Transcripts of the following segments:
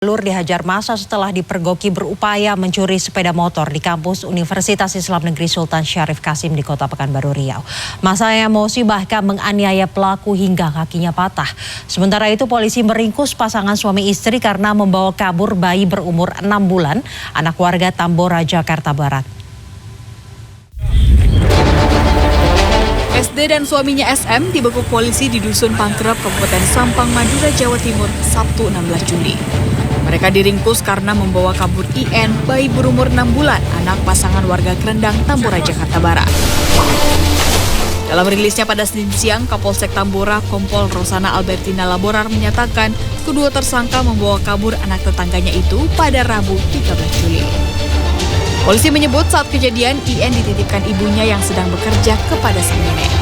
Lur dihajar massa setelah dipergoki berupaya mencuri sepeda motor di kampus Universitas Islam Negeri Sultan Syarif Kasim di Kota Pekanbaru Riau. Massa yang emosi bahkan menganiaya pelaku hingga kakinya patah. Sementara itu polisi meringkus pasangan suami istri karena membawa kabur bayi berumur 6 bulan, anak warga Tambora, Jakarta Barat. SD dan suaminya SM dibekuk polisi di Dusun Pangkrep, Kabupaten Sampang, Madura, Jawa Timur, Sabtu 16 Juli. Mereka diringkus karena membawa kabur IN, bayi berumur 6 bulan, anak pasangan warga Krendang, Tambora, Jakarta Barat. Dalam rilisnya pada Senin siang, Kapolsek Tambora, Kompol Rosana Albertina Laborar menyatakan kedua tersangka membawa kabur anak tetangganya itu pada Rabu 13 Juli. Polisi menyebut saat kejadian IN dititipkan ibunya yang sedang bekerja kepada sang nenek.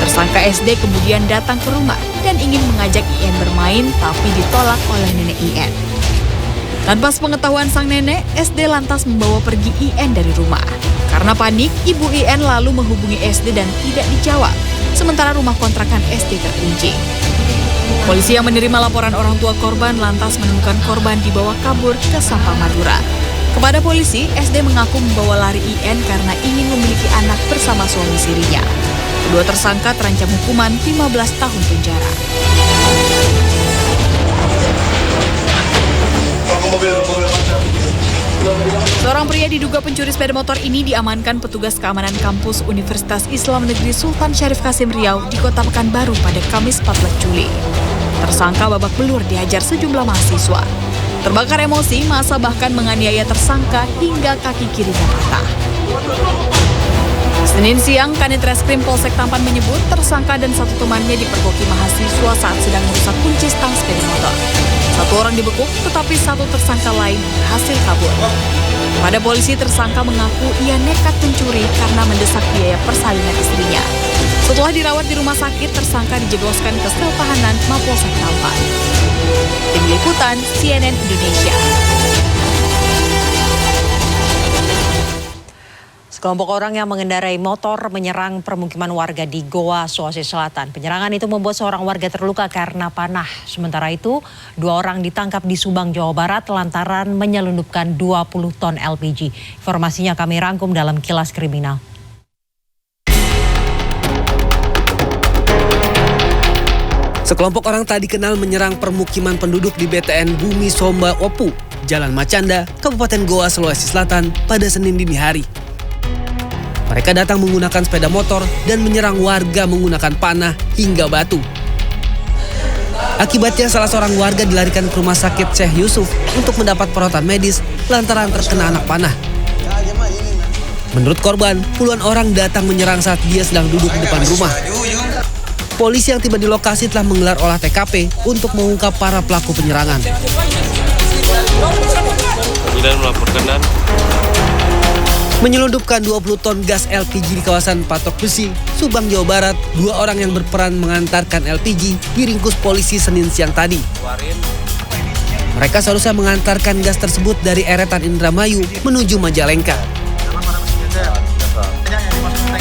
Tersangka SD kemudian datang ke rumah dan ingin mengajak IN bermain tapi ditolak oleh nenek IN. Tanpa sepengetahuan sang nenek, SD lantas membawa pergi IN dari rumah. Karena panik, ibu IN lalu menghubungi SD dan tidak dijawab, sementara rumah kontrakan SD terkunci. Polisi yang menerima laporan orang tua korban lantas menemukan korban dibawa kabur ke Sampang, Madura. Kepada polisi, SD mengaku membawa lari IN karena ingin memiliki anak bersama suami sirinya. Kedua tersangka terancam hukuman 15 tahun penjara. Seorang pria diduga pencuri sepeda motor ini diamankan petugas keamanan kampus Universitas Islam Negeri Sultan Syarif Kasim Riau di Kota Pekanbaru pada Kamis 14 Juli. Tersangka babak belur dihajar sejumlah mahasiswa. Terbakar emosi, massa bahkan menganiaya tersangka hingga kaki kirinya patah. Senin siang, Kanit Reskrim Polsek Tampan menyebut tersangka dan satu temannya dipergoki mahasiswa saat sedang merusak kunci stang sepeda motor. Satu orang dibekuk, tetapi satu tersangka lain berhasil kabur. Pada polisi, tersangka mengaku ia nekat mencuri karena mendesak biaya persalinan istrinya. Setelah dirawat di rumah sakit, tersangka dijebloskan ke sel tahanan Mapolsek Tampan. Tim Liputan CNN Indonesia. Sekelompok orang yang mengendarai motor menyerang permukiman warga di Goa, Sulawesi Selatan. Penyerangan itu membuat seorang warga terluka karena panah. Sementara itu, 2 orang ditangkap di Subang, Jawa Barat lantaran menyelundupkan 20 ton LPG. Informasinya kami rangkum dalam Kilas Kriminal. Sekelompok orang tak dikenal menyerang permukiman penduduk di BTN Bumi Somba Opu, Jalan Macanda, Kabupaten Goa, Sulawesi Selatan pada Senin dini hari. Mereka datang menggunakan sepeda motor dan menyerang warga menggunakan panah hingga batu. Akibatnya salah seorang warga dilarikan ke rumah sakit Syekh Yusuf untuk mendapat perawatan medis lantaran terkena anak panah. Menurut korban, puluhan orang datang menyerang saat dia sedang duduk di depan rumah. Polisi yang tiba di lokasi telah menggelar olah TKP untuk mengungkap para pelaku penyerangan. Kemudian melaporkan dan menyelundupkan 20 ton gas LPG di kawasan Patok Besi, Subang, Jawa Barat. 2 orang yang berperan mengantarkan LPG diringkus polisi Senin siang tadi. Mereka seharusnya mengantarkan gas tersebut dari Eretan Indramayu menuju Majalengka.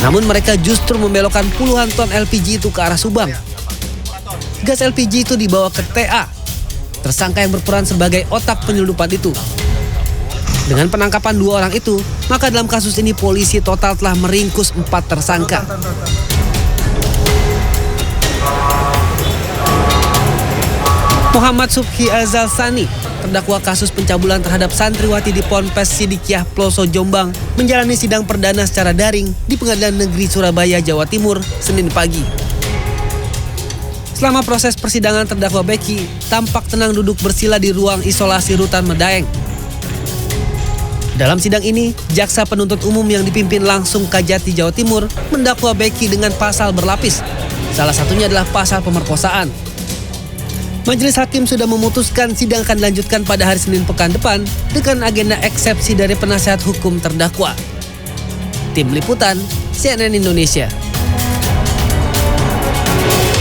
Namun mereka justru membelokkan puluhan ton LPG itu ke arah Subang. Gas LPG itu dibawa ke TA, tersangka yang berperan sebagai otak penyelundupan itu. Dengan penangkapan 2 orang itu, maka dalam kasus ini polisi total telah meringkus 4 tersangka. Muhammad Subhi Azal Sani, terdakwa kasus pencabulan terhadap santriwati di Ponpes Sidikiah Ploso Jombang, menjalani sidang perdana secara daring di Pengadilan Negeri Surabaya, Jawa Timur, Senin pagi. Selama proses persidangan, terdakwa Beki tampak tenang duduk bersila di ruang isolasi Rutan Medaeng. Dalam sidang ini, jaksa penuntut umum yang dipimpin langsung Kajati Jawa Timur mendakwa Beki dengan pasal berlapis. Salah satunya adalah pasal pemerkosaan. Majelis Hakim sudah memutuskan sidang akan dilanjutkan pada hari Senin pekan depan dengan agenda eksepsi dari penasihat hukum terdakwa. Tim Liputan CNN Indonesia.